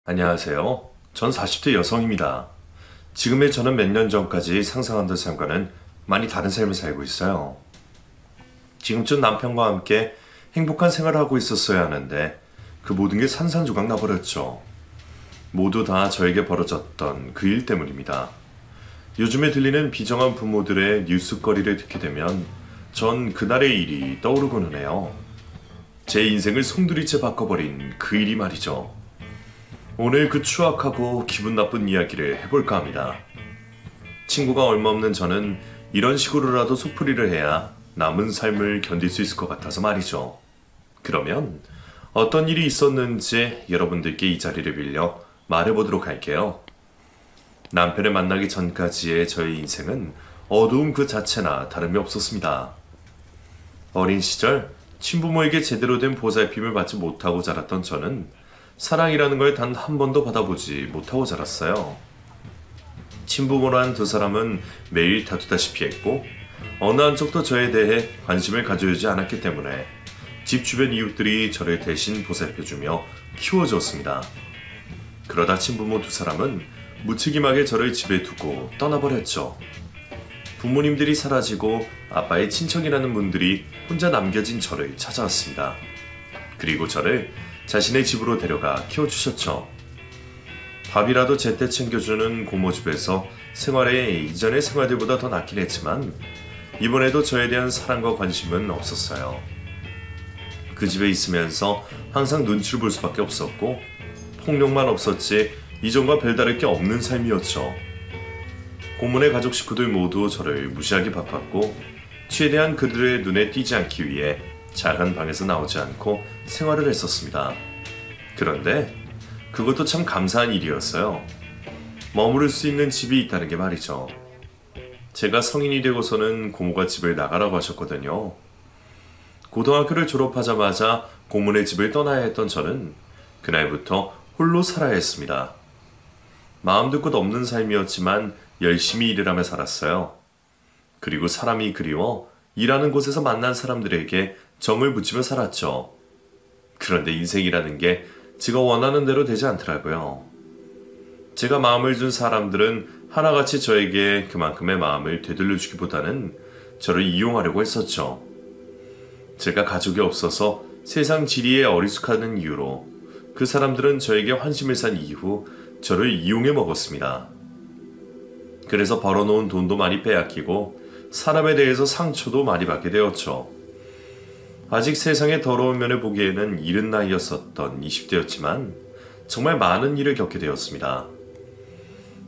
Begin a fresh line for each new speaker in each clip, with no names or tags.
안녕하세요. 전 40대 여성입니다. 지금의 저는 몇 년 전까지 상상하던 삶과는 많이 다른 삶을 살고 있어요. 지금쯤 남편과 함께 행복한 생활을 하고 있었어야 하는데 그 모든 게 산산조각 나버렸죠. 모두 다 저에게 벌어졌던 그 일 때문입니다. 요즘에 들리는 비정한 부모들의 뉴스거리를 듣게 되면 전 그날의 일이 떠오르고는 해요. 제 인생을 송두리째 바꿔버린 그 일이 말이죠. 오늘 그 추악하고 기분 나쁜 이야기를 해볼까 합니다. 친구가 얼마 없는 저는 이런 식으로라도 속풀이를 해야 남은 삶을 견딜 수 있을 것 같아서 말이죠. 그러면 어떤 일이 있었는지 여러분들께 이 자리를 빌려 말해보도록 할게요. 남편을 만나기 전까지의 저의 인생은 어두움 그 자체나 다름이 없었습니다. 어린 시절 친부모에게 제대로 된 보살핌을 받지 못하고 자랐던 저는 사랑이라는 걸 단 한 번도 받아보지 못하고 자랐어요. 친부모란 두 사람은 매일 다투다시피 했고 어느 한쪽도 저에 대해 관심을 가져주지 않았기 때문에 집 주변 이웃들이 저를 대신 보살펴주며 키워주었습니다. 그러다 친부모 두 사람은 무책임하게 저를 집에 두고 떠나버렸죠. 부모님들이 사라지고 아빠의 친척이라는 분들이 혼자 남겨진 저를 찾아왔습니다. 그리고 저를 자신의 집으로 데려가 키워주셨죠. 밥이라도 제때 챙겨주는 고모 집에서 생활에 이전의 생활들보다 더 낫긴 했지만 이번에도 저에 대한 사랑과 관심은 없었어요. 그 집에 있으면서 항상 눈치를 볼 수밖에 없었고 폭력만 없었지 이전과 별다를 게 없는 삶이었죠. 고모네 가족 식구들 모두 저를 무시하기 바빴고 최대한 그들의 눈에 띄지 않기 위해 작은 방에서 나오지 않고 생활을 했었습니다. 그런데 그것도 참 감사한 일이었어요. 머무를 수 있는 집이 있다는 게 말이죠. 제가 성인이 되고서는 고모가 집을 나가라고 하셨거든요. 고등학교를 졸업하자마자 고모네 집을 떠나야 했던 저는 그날부터 홀로 살아야 했습니다. 마음도 끝 없는 삶이었지만 열심히 일을 하며 살았어요. 그리고 사람이 그리워 일하는 곳에서 만난 사람들에게 정을 붙이며 살았죠. 그런데 인생이라는 게 제가 원하는 대로 되지 않더라고요. 제가 마음을 준 사람들은 하나같이 저에게 그만큼의 마음을 되돌려주기보다는 저를 이용하려고 했었죠. 제가 가족이 없어서 세상 지리에 어리숙하는 이유로 그 사람들은 저에게 환심을 산 이후 저를 이용해 먹었습니다. 그래서 벌어놓은 돈도 많이 빼앗기고 사람에 대해서 상처도 많이 받게 되었죠. 아직 세상의 더러운 면을 보기에는 이른 나이였었던 20대였지만 정말 많은 일을 겪게 되었습니다.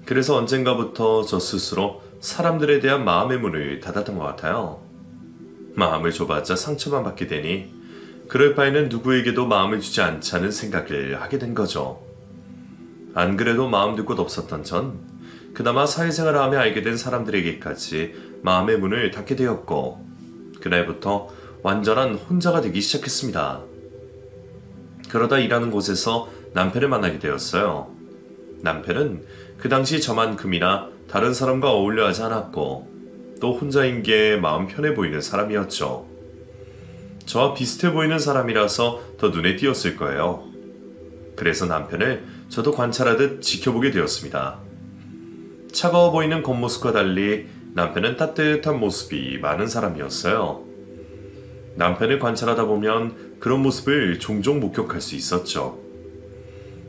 그래서 언젠가부터 저 스스로 사람들에 대한 마음의 문을 닫았던 것 같아요. 마음을 좁아자 상처만 받게 되니 그럴 바에는 누구에게도 마음을 주지 않자는 생각을 하게 된 거죠. 안 그래도 마음 둘 곳 없었던 전 그나마 사회생활을 하며 알게 된 사람들에게까지 마음의 문을 닫게 되었고 그날부터 완전한 혼자가 되기 시작했습니다. 그러다 일하는 곳에서 남편을 만나게 되었어요. 남편은 그 당시 저만큼이나 다른 사람과 어울려 하지 않았고 또 혼자인 게 마음 편해 보이는 사람이었죠. 저와 비슷해 보이는 사람이라서 더 눈에 띄었을 거예요. 그래서 남편을 저도 관찰하듯 지켜보게 되었습니다. 차가워 보이는 겉모습과 달리 남편은 따뜻한 모습이 많은 사람이었어요. 남편을 관찰하다 보면 그런 모습을 종종 목격할 수 있었죠.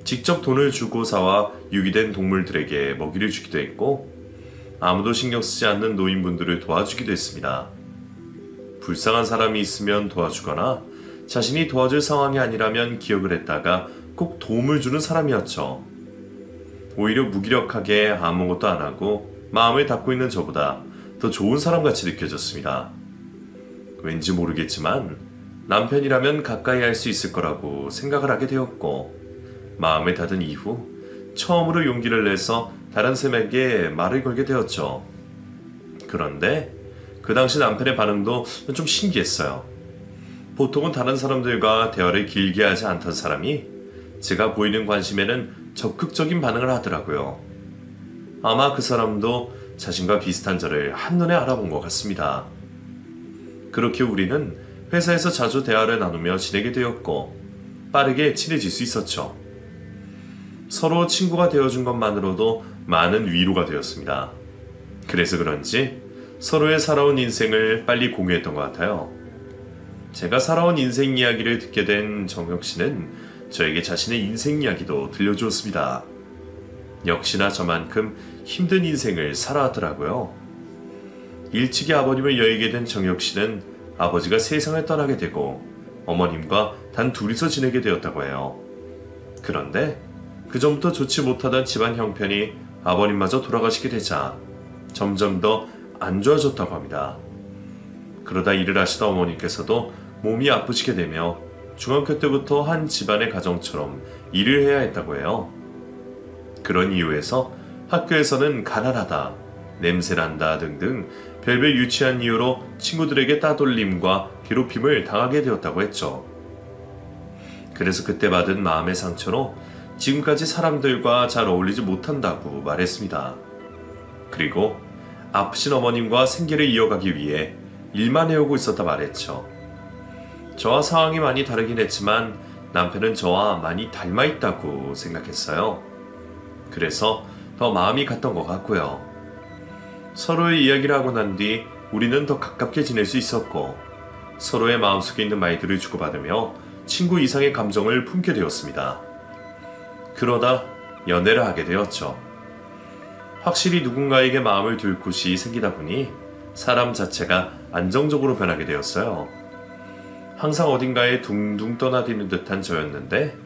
직접 돈을 주고 사와 유기된 동물들에게 먹이를 주기도 했고 아무도 신경 쓰지 않는 노인분들을 도와주기도 했습니다. 불쌍한 사람이 있으면 도와주거나 자신이 도와줄 상황이 아니라면 기억을 했다가 꼭 도움을 주는 사람이었죠. 오히려 무기력하게 아무것도 안 하고 마음을 닫고 있는 저보다 더 좋은 사람같이 느껴졌습니다. 왠지 모르겠지만 남편이라면 가까이 할 수 있을 거라고 생각을 하게 되었고 마음을 닫은 이후 처음으로 용기를 내서 다른 쌤에게 말을 걸게 되었죠. 그런데 그 당시 남편의 반응도 좀 신기했어요. 보통은 다른 사람들과 대화를 길게 하지 않던 사람이 제가 보이는 관심에는 적극적인 반응을 하더라고요. 아마 그 사람도 자신과 비슷한 저를 한눈에 알아본 것 같습니다. 그렇게 우리는 회사에서 자주 대화를 나누며 지내게 되었고 빠르게 친해질 수 있었죠. 서로 친구가 되어준 것만으로도 많은 위로가 되었습니다. 그래서 그런지 서로의 살아온 인생을 빨리 공유했던 것 같아요. 제가 살아온 인생 이야기를 듣게 된 정혁 씨는 저에게 자신의 인생 이야기도 들려주었습니다. 역시나 저만큼 힘든 인생을 살아왔더라고요. 일찍이 아버님을 여의게 된 정혁 씨는 아버지가 세상을 떠나게 되고 어머님과 단 둘이서 지내게 되었다고 해요. 그런데 그 전부터 좋지 못하던 집안 형편이 아버님마저 돌아가시게 되자 점점 더 안 좋아졌다고 합니다. 그러다 일을 하시던 어머님께서도 몸이 아프시게 되며 중학교 때부터 한 집안의 가정처럼 일을 해야 했다고 해요. 그런 이유에서 학교에서는 가난하다, 냄새난다 등등 별별 유치한 이유로 친구들에게 따돌림과 괴롭힘을 당하게 되었다고 했죠. 그래서 그때 받은 마음의 상처로 지금까지 사람들과 잘 어울리지 못한다고 말했습니다. 그리고 아프신 어머님과 생계를 이어가기 위해 일만 해오고 있었다 말했죠. 저와 상황이 많이 다르긴 했지만 남편은 저와 많이 닮아 있다고 생각했어요. 그래서 더 마음이 갔던 것 같고요. 서로의 이야기를 하고 난 뒤 우리는 더 가깝게 지낼 수 있었고 서로의 마음속에 있는 말들을 주고받으며 친구 이상의 감정을 품게 되었습니다. 그러다 연애를 하게 되었죠. 확실히 누군가에게 마음을 둘 곳이 생기다 보니 사람 자체가 안정적으로 변하게 되었어요. 항상 어딘가에 둥둥 떠나드는 듯한 저였는데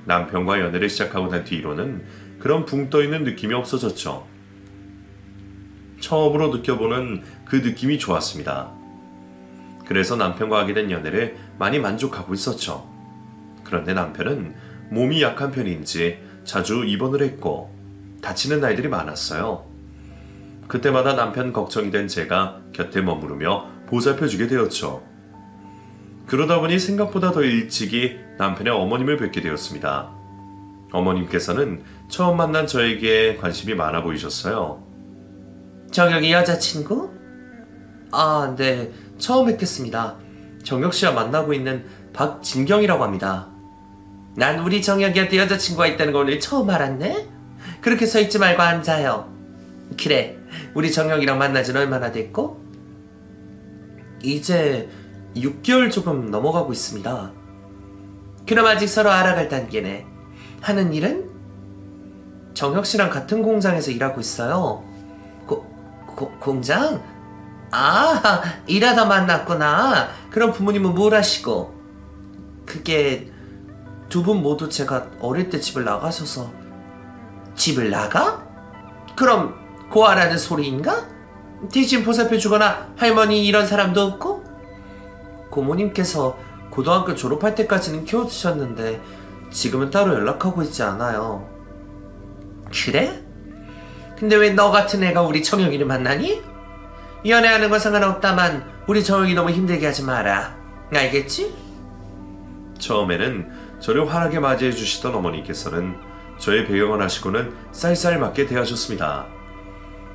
남편과 연애를 시작하고 난 뒤로는 그런 붕 떠있는 느낌이 없어졌죠. 처음으로 느껴보는 그 느낌이 좋았습니다. 그래서 남편과 하게 된 연애를 많이 만족하고 있었죠. 그런데 남편은 몸이 약한 편인지 자주 입원을 했고 다치는 날들이 많았어요. 그때마다 남편 걱정이 된 제가 곁에 머무르며 보살펴주게 되었죠. 그러다 보니 생각보다 더 일찍이 남편의 어머님을 뵙게 되었습니다. 어머님께서는 처음 만난 저에게 관심이 많아 보이셨어요.
정혁이 여자친구? 아, 네. 처음 뵙겠습니다. 정혁 씨와 만나고 있는 박진경이라고 합니다. 난 우리 정혁이한테 여자친구가 있다는 걸 오늘 처음 알았네? 그렇게 서 있지 말고 앉아요. 그래, 우리 정혁이랑 만난 지는 얼마나 됐고? 이제 6개월 조금 넘어가고 있습니다. 그럼 아직 서로 알아갈 단계네. 하는 일은? 정혁 씨랑 같은 공장에서 일하고 있어요. 공장? 아, 일하다 만났구나. 그럼 부모님은 뭘 하시고? 그게 두 분 모두 제가 어릴 때 집을 나가셔서. 집을 나가? 그럼 고아라는 소리인가? 대신 보살펴주거나 할머니 이런 사람도 없고? 고모님께서 고등학교 졸업할 때까지는 키워주셨는데 지금은 따로 연락하고 있지 않아요. 그래? 근데 왜 너 같은 애가 우리 정혁이를 만나니? 연애하는 건 상관없다만 우리 정혁이 너무 힘들게 하지 마라. 알겠지?
처음에는 저를 환하게 맞이해 주시던 어머니께서는 저의 배경을 하시고는 쌀쌀맞게 대하셨습니다.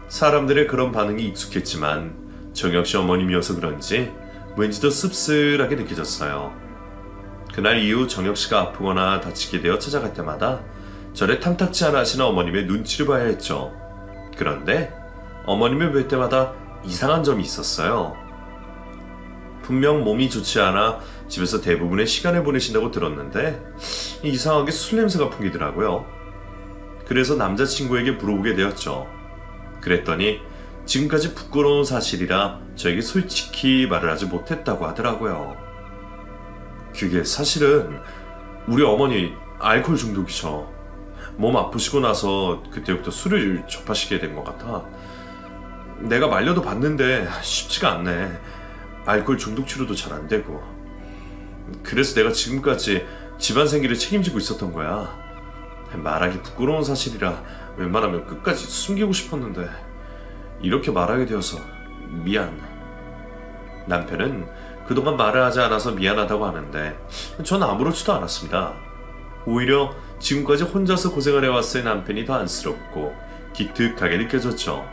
사람들의 그런 반응이 익숙했지만 정혁 씨 어머님이어서 그런지 왠지 더 씁쓸하게 느껴졌어요. 그날 이후 정혁 씨가 아프거나 다치게 되어 찾아갈 때마다 저를 탐탁지 않아 하시는 어머님의 눈치를 봐야 했죠. 그런데 어머님을 뵐 때마다 이상한 점이 있었어요. 분명 몸이 좋지 않아 집에서 대부분의 시간을 보내신다고 들었는데 이상하게 술 냄새가 풍기더라고요. 그래서 남자친구에게 물어보게 되었죠. 그랬더니 지금까지 부끄러운 사실이라 저에게 솔직히 말을 하지 못했다고 하더라고요. 그게 사실은 우리 어머니 알코올 중독이죠. 몸 아프시고 나서 그때부터 술을 접하시게 된 것 같아. 내가 말려도 봤는데 쉽지가 않네. 알코올 중독 치료도 잘 안 되고. 그래서 내가 지금까지 집안 생계를 책임지고 있었던 거야. 말하기 부끄러운 사실이라 웬만하면 끝까지 숨기고 싶었는데 이렇게 말하게 되어서 미안. 남편은 그동안 말을 하지 않아서 미안하다고 하는데 전 아무렇지도 않았습니다. 오히려 지금까지 혼자서 고생을 해왔을 남편이 더 안쓰럽고 기특하게 느껴졌죠.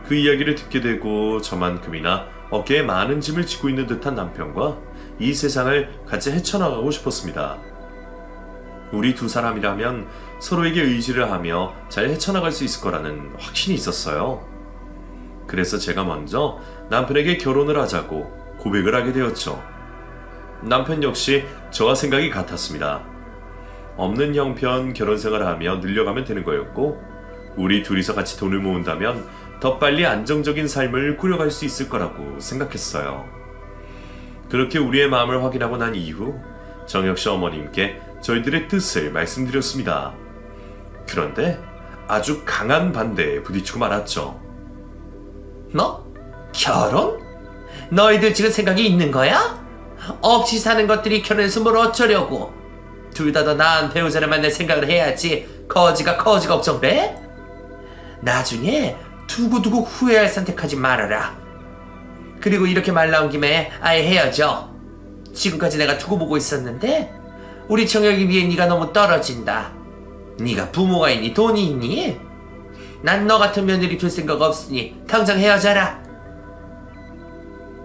그 이야기를 듣게 되고 저만큼이나 어깨에 많은 짐을 지고 있는 듯한 남편과 이 세상을 같이 헤쳐나가고 싶었습니다. 우리 두 사람이라면 서로에게 의지를 하며 잘 헤쳐나갈 수 있을 거라는 확신이 있었어요. 그래서 제가 먼저 남편에게 결혼을 하자고 고백을 하게 되었죠. 남편 역시 저와 생각이 같았습니다. 없는 형편 결혼 생활을 하며 늘려가면 되는 거였고, 우리 둘이서 같이 돈을 모은다면 더 빨리 안정적인 삶을 꾸려갈 수 있을 거라고 생각했어요. 그렇게 우리의 마음을 확인하고 난 이후 정 역시 어머님께 저희들의 뜻을 말씀드렸습니다. 그런데 아주 강한 반대에 부딪히고 말았죠.
뭐? 결혼? 너희들 지금 생각이 있는 거야? 없이 사는 것들이 결혼해서 뭘 어쩌려고? 둘 다 더 나은 배우자를 만날 생각을 해야지 거지가 거지 걱정을 해? 나중에 두고두고 후회할 선택하지 말아라. 그리고 이렇게 말 나온 김에 아예 헤어져. 지금까지 내가 두고 보고 있었는데 우리 정혁이 위해 네가 너무 떨어진다. 네가 부모가 있니 돈이 있니? 난 너 같은 며느리 둘 생각 없으니 당장 헤어져라.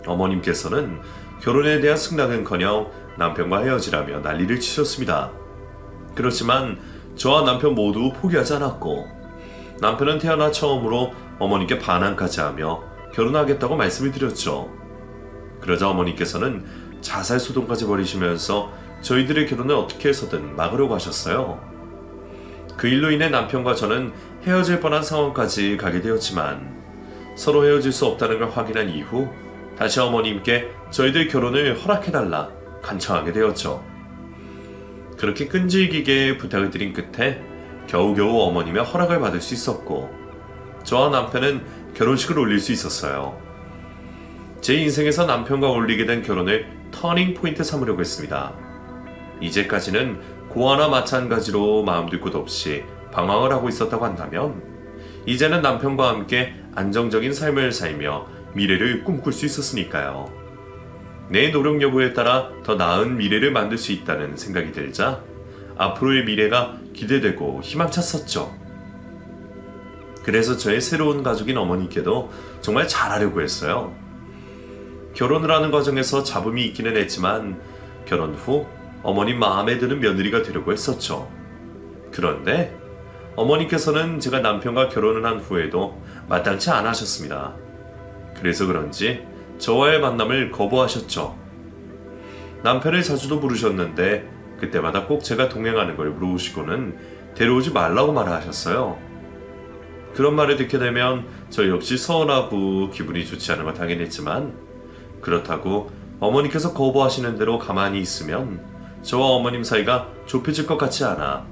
어머님께서는 결혼에 대한 승낙은커녕 남편과 헤어지라며 난리를 치셨습니다. 그렇지만 저와 남편 모두 포기하지 않았고, 남편은 태어나 처음으로 어머니께 반항까지 하며 결혼하겠다고 말씀을 드렸죠. 그러자 어머니께서는 자살소동까지 벌이시면서 저희들의 결혼을 어떻게 해서든 막으려고 하셨어요. 그 일로 인해 남편과 저는 헤어질 뻔한 상황까지 가게 되었지만, 서로 헤어질 수 없다는 걸 확인한 이후 다시 어머님께 저희들 결혼을 허락해달라 간청하게 되었죠. 그렇게 끈질기게 부탁을 드린 끝에 겨우겨우 어머님의 허락을 받을 수 있었고, 저와 남편은 결혼식을 올릴 수 있었어요. 제 인생에서 남편과 올리게 된 결혼을 터닝 포인트 삼으려고 했습니다. 이제까지는 고아나 마찬가지로 마음둘 곳 없이 방황을 하고 있었다고 한다면, 이제는 남편과 함께 안정적인 삶을 살며 미래를 꿈꿀 수 있었으니까요. 내 노력 여부에 따라 더 나은 미래를 만들 수 있다는 생각이 들자 앞으로의 미래가 기대되고 희망찼었죠. 그래서 저의 새로운 가족인 어머니께도 정말 잘하려고 했어요. 결혼을 하는 과정에서 잡음이 있기는 했지만 결혼 후 어머님 마음에 드는 며느리가 되려고 했었죠. 그런데 어머니께서는 제가 남편과 결혼을 한 후에도 마땅치 않아 하셨습니다. 그래서 그런지 저와의 만남을 거부하셨죠. 남편을 자주도 부르셨는데 그때마다 꼭 제가 동행하는 걸 물어보시고는 데려오지 말라고 말하셨어요. 그런 말을 듣게 되면 저 역시 서운하고 기분이 좋지 않은 건 당연했지만, 그렇다고 어머니께서 거부하시는 대로 가만히 있으면 저와 어머님 사이가 좁혀질 것 같지 않아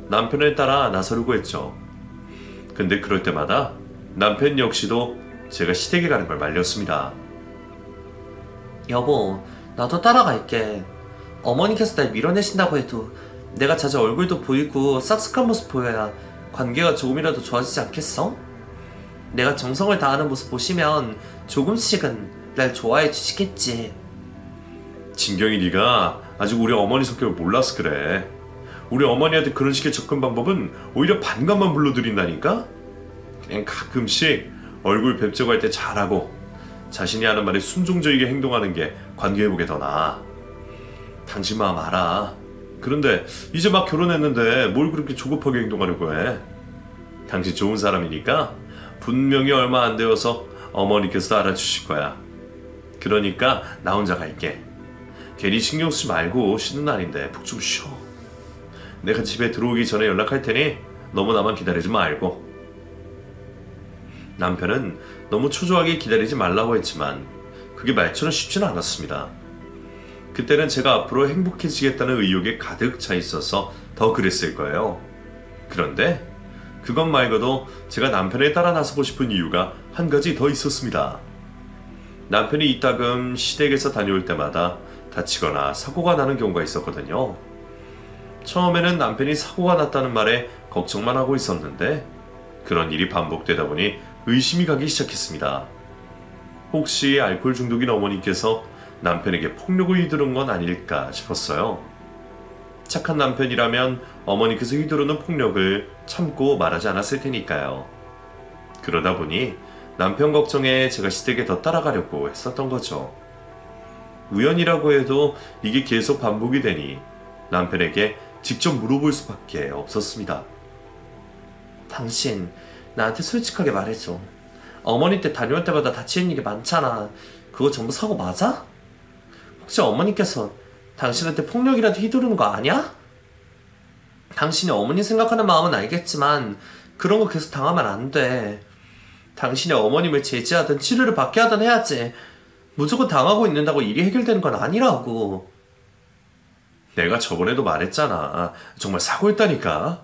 남편을 따라 나서려고 했죠. 근데 그럴 때마다 남편 역시도 제가 시댁에 가는 걸 말렸습니다.
여보, 나도 따라갈게. 어머니께서 날 밀어내신다고 해도 내가 자주 얼굴도 보이고 싹싹한 모습 보여야 관계가 조금이라도 좋아지지 않겠어? 내가 정성을 다하는 모습 보시면 조금씩은 날 좋아해 주시겠지.
진경이 네가 아직 우리 어머니 성격을 몰라서 그래. 우리 어머니한테 그런 식의 접근 방법은 오히려 반감만 불러들인다니까? 그냥 가끔씩 얼굴 뵙자고 할 때 잘하고 자신이 하는 말에 순종적이게 행동하는 게 관계회복에 더 나아. 당신 마음 알아. 그런데 이제 막 결혼했는데 뭘 그렇게 조급하게 행동하려고 해. 당신 좋은 사람이니까 분명히 얼마 안 되어서 어머니께서 알아주실 거야. 그러니까 나 혼자 갈게. 괜히 신경 쓰지 말고 쉬는 날인데 푹 좀 쉬어. 내가 집에 들어오기 전에 연락할 테니 너무 나만 기다리지 말고. 남편은 너무 초조하게 기다리지 말라고 했지만 그게 말처럼 쉽지는 않았습니다. 그때는 제가 앞으로 행복해지겠다는 의욕에 가득 차 있어서 더 그랬을 거예요. 그런데 그것 말고도 제가 남편에 따라 나서고 싶은 이유가 한 가지 더 있었습니다. 남편이 이따금 시댁에서 다녀올 때마다 다치거나 사고가 나는 경우가 있었거든요. 처음에는 남편이 사고가 났다는 말에 걱정만 하고 있었는데 그런 일이 반복되다 보니 의심이 가기 시작했습니다. 혹시 알코올 중독인 어머니께서 남편에게 폭력을 휘두른 건 아닐까 싶었어요. 착한 남편이라면 어머니께서 휘두르는 폭력을 참고 말하지 않았을 테니까요. 그러다 보니 남편 걱정에 제가 시댁에 더 따라가려고 했었던 거죠. 우연이라고 해도 이게 계속 반복이 되니 남편에게 직접 물어볼 수밖에 없었습니다.
당신 나한테 솔직하게 말해줘. 어머니 때 다녀올 때마다 다치는 일이 많잖아. 그거 전부 사고 맞아? 혹시 어머니께서 당신한테 폭력이라도 휘두르는 거 아니야? 당신이 어머니 생각하는 마음은 알겠지만 그런 거 계속 당하면 안 돼. 당신이 어머님을 제지하든 치료를 받게 하든 해야지. 무조건 당하고 있는다고 일이 해결되는 건 아니라고.
내가 저번에도 말했잖아. 정말 사고였다니까.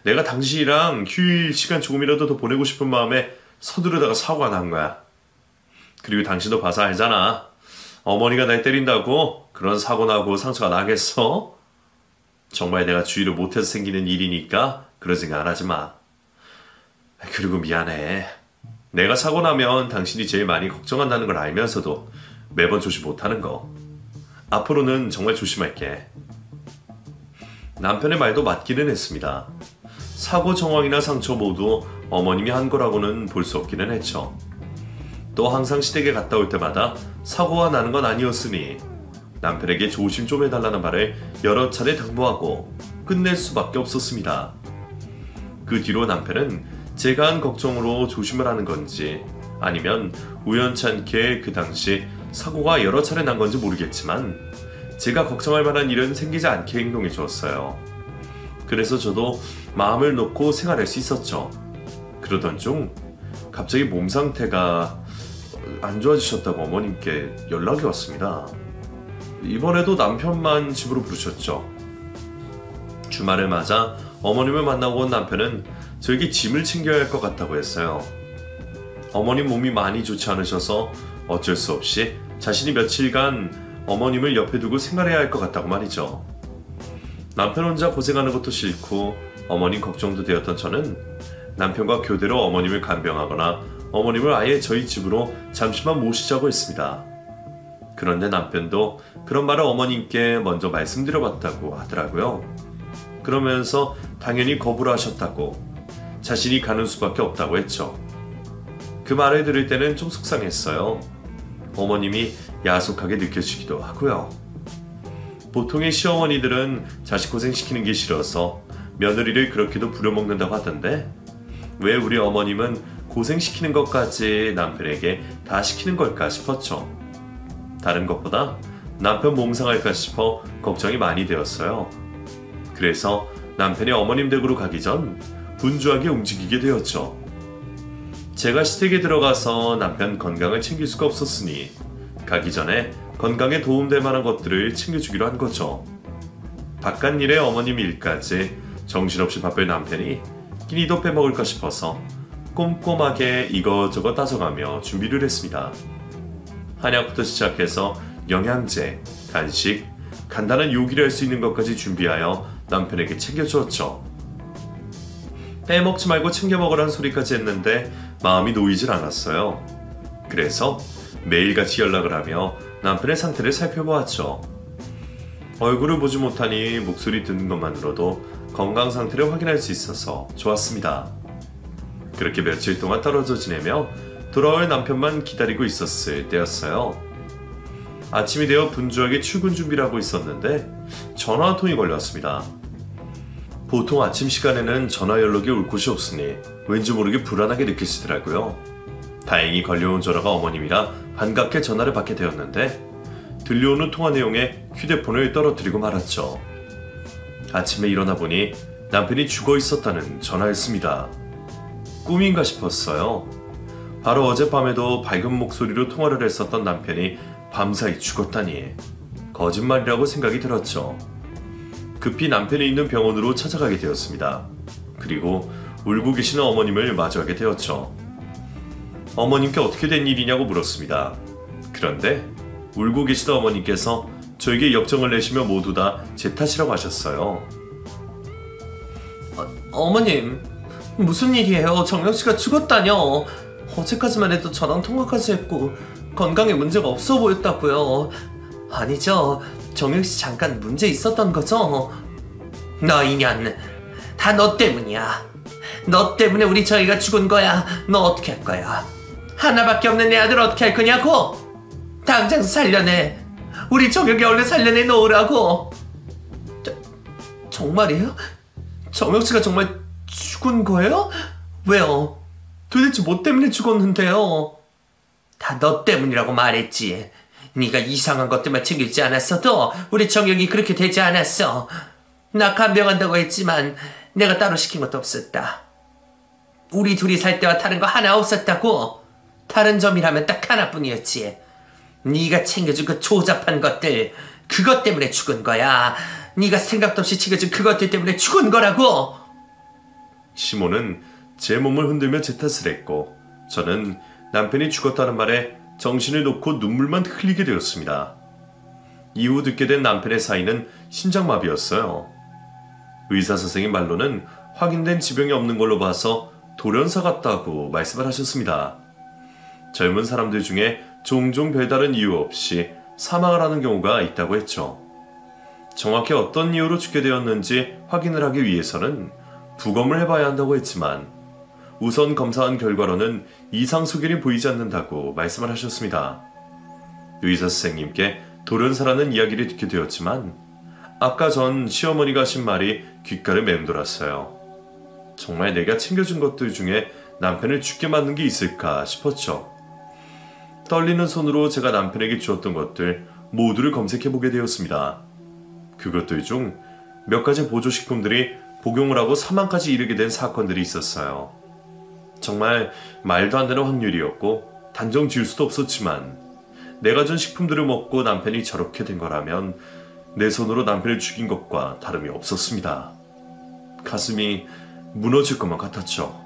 내가 당신이랑 휴일 시간 조금이라도 더 보내고 싶은 마음에 서두르다가 사고가 난 거야. 그리고 당신도 봐서 알잖아. 어머니가 날 때린다고 그런 사고 나고 상처가 나겠어? 정말 내가 주의를 못해서 생기는 일이니까 그런 생각 안 하지 마. 그리고 미안해. 내가 사고 나면 당신이 제일 많이 걱정한다는 걸 알면서도 매번 조심 못하는 거. 앞으로는 정말 조심할게. 남편의 말도 맞기는 했습니다. 사고 정황이나 상처 모두 어머님이 한 거라고는 볼 수 없기는 했죠. 또 항상 시댁에 갔다 올 때마다 사고가 나는 건 아니었으니 남편에게 조심 좀 해달라는 말을 여러 차례 당부하고 끝낼 수밖에 없었습니다. 그 뒤로 남편은 제가 한 걱정으로 조심을 하는 건지 아니면 우연찮게 그 당시 사고가 여러 차례 난 건지 모르겠지만 제가 걱정할 만한 일은 생기지 않게 행동해 주었어요. 그래서 저도 마음을 놓고 생활할 수 있었죠. 그러던 중 갑자기 몸 상태가 안 좋아지셨다고 어머님께 연락이 왔습니다. 이번에도 남편만 집으로 부르셨죠. 주말을 맞아 어머님을 만나고 온 남편은 저에게 짐을 챙겨야 할 것 같다고 했어요. 어머님 몸이 많이 좋지 않으셔서 어쩔 수 없이 자신이 며칠간 어머님을 옆에 두고 생활해야 할 것 같다고 말이죠. 남편 혼자 고생하는 것도 싫고 어머님 걱정도 되었던 저는 남편과 교대로 어머님을 간병하거나 어머님을 아예 저희 집으로 잠시만 모시자고 했습니다. 그런데 남편도 그런 말을 어머님께 먼저 말씀드려봤다고 하더라고요. 그러면서 당연히 거부를 하셨다고, 자신이 가는 수밖에 없다고 했죠. 그 말을 들을 때는 좀 속상했어요. 어머님이 야속하게 느껴지기도 하고요. 보통의 시어머니들은 자식 고생시키는 게 싫어서 며느리를 그렇게도 부려먹는다고 하던데 왜 우리 어머님은 고생시키는 것까지 남편에게 다 시키는 걸까 싶었죠. 다른 것보다 남편 몸 상할까 싶어 걱정이 많이 되었어요. 그래서 남편이 어머님 댁으로 가기 전 분주하게 움직이게 되었죠. 제가 시댁에 들어가서 남편 건강을 챙길 수가 없었으니 가기 전에 건강에 도움될 만한 것들을 챙겨주기로 한 거죠. 바깥일에 어머님 일까지 정신없이 바쁠 남편이 끼니도 빼먹을까 싶어서 꼼꼼하게 이것저것 따져가며 준비를 했습니다. 한약부터 시작해서 영양제, 간식, 간단한 요기를 할 수 있는 것까지 준비하여 남편에게 챙겨주었죠. 빼먹지 말고 챙겨 먹으라는 소리까지 했는데 마음이 놓이질 않았어요. 그래서 매일같이 연락을 하며 남편의 상태를 살펴보았죠. 얼굴을 보지 못하니 목소리 듣는 것만으로도 건강 상태를 확인할 수 있어서 좋았습니다. 그렇게 며칠 동안 떨어져 지내며 돌아올 남편만 기다리고 있었을 때였어요. 아침이 되어 분주하게 출근 준비를 하고 있었는데 전화 한 통이 걸려왔습니다. 보통 아침 시간에는 전화 연락이 올 곳이 없으니 왠지 모르게 불안하게 느끼시더라고요. 다행히 걸려온 전화가 어머님이라 반갑게 전화를 받게 되었는데 들려오는 통화 내용에 휴대폰을 떨어뜨리고 말았죠. 아침에 일어나 보니 남편이 죽어 있었다는 전화였습니다. 꿈인가 싶었어요. 바로 어젯밤에도 밝은 목소리로 통화를 했었던 남편이 밤사이 죽었다니 거짓말이라고 생각이 들었죠. 급히 남편이 있는 병원으로 찾아가게 되었습니다. 그리고 울고 계시는 어머님을 마주하게 되었죠. 어머님께 어떻게 된 일이냐고 물었습니다. 그런데 울고 계시던 어머님께서 저에게 역정을 내시며 모두 다 제 탓이라고 하셨어요.
어머님, 무슨 일이에요? 정영씨가 죽었다뇨. 어제까지만 해도 저랑 통화까지 했고 건강에 문제가 없어 보였다고요. 아니죠, 정영씨 잠깐 문제 있었던 거죠? 너 인연, 다 너 때문이야. 너 때문에 우리 저희가 죽은 거야. 너 어떻게 할 거야? 하나밖에 없는 내 아들 어떻게 할 거냐고? 당장 살려내. 우리 정혁이 얼른 살려내 놓으라고. 정말이에요? 정혁 씨가 정말 죽은 거예요? 왜요? 도대체 뭐 때문에 죽었는데요? 다 너 때문이라고 말했지. 네가 이상한 것들만 챙기지 않았어도 우리 정혁이 그렇게 되지 않았어. 나 간병한다고 했지만 내가 따로 시킨 것도 없었다. 우리 둘이 살 때와 다른 거 하나 없었다고. 다른 점이라면 딱 하나뿐이었지. 네가 챙겨준 그 조잡한 것들, 그것 때문에 죽은 거야. 네가 생각도 없이 챙겨준 그것들 때문에 죽은 거라고.
시몬은 제 몸을 흔들며 제 탓을 했고 저는 남편이 죽었다는 말에 정신을 놓고 눈물만 흘리게 되었습니다. 이후 듣게 된 남편의 사인은 심장마비였어요. 의사 선생님 말로는 확인된 지병이 없는 걸로 봐서 돌연사 같다고 말씀을 하셨습니다. 젊은 사람들 중에 종종 별다른 이유 없이 사망을 하는 경우가 있다고 했죠. 정확히 어떤 이유로 죽게 되었는지 확인을 하기 위해서는 부검을 해봐야 한다고 했지만 우선 검사한 결과로는 이상 소견이 보이지 않는다고 말씀을 하셨습니다. 의사 선생님께 돌연사라는 이야기를 듣게 되었지만 아까 전 시어머니가 하신 말이 귓가를 맴돌았어요. 정말 내가 챙겨준 것들 중에 남편을 죽게 만든 게 있을까 싶었죠. 떨리는 손으로 제가 남편에게 주었던 것들 모두를 검색해보게 되었습니다. 그것들 중 몇 가지 보조식품들이 복용을 하고 사망까지 이르게 된 사건들이 있었어요. 정말 말도 안 되는 확률이었고 단정 지을 수도 없었지만 내가 준 식품들을 먹고 남편이 저렇게 된 거라면 내 손으로 남편을 죽인 것과 다름이 없었습니다. 가슴이 무너질 것만 같았죠.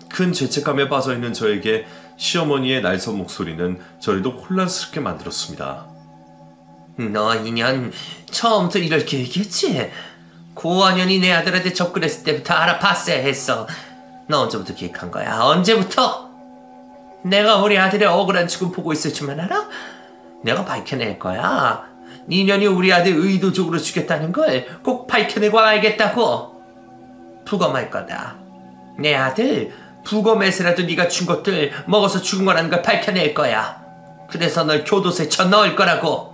큰 죄책감에 빠져있는 저에게 시어머니의 날선 목소리는 저희도 혼란스럽게 만들었습니다.
너 인연 처음부터 이럴 계획이었지? 고원현이 내 아들한테 접근했을 때부터 알아봤어야 했어. 너 언제부터 계획한 거야? 언제부터? 내가 우리 아들의 억울한 죽음 보고 있을 줄만 알아? 내가 밝혀낼 거야. 인연이 우리 아들 의도적으로 죽였다는 걸 꼭 밝혀내고 알겠다고. 부검할 거다. 내 아들 부검해서라도 네가 준 것들 먹어서 죽은 거라는 걸 밝혀낼 거야. 그래서 널 교도소에 쳐넣을 거라고.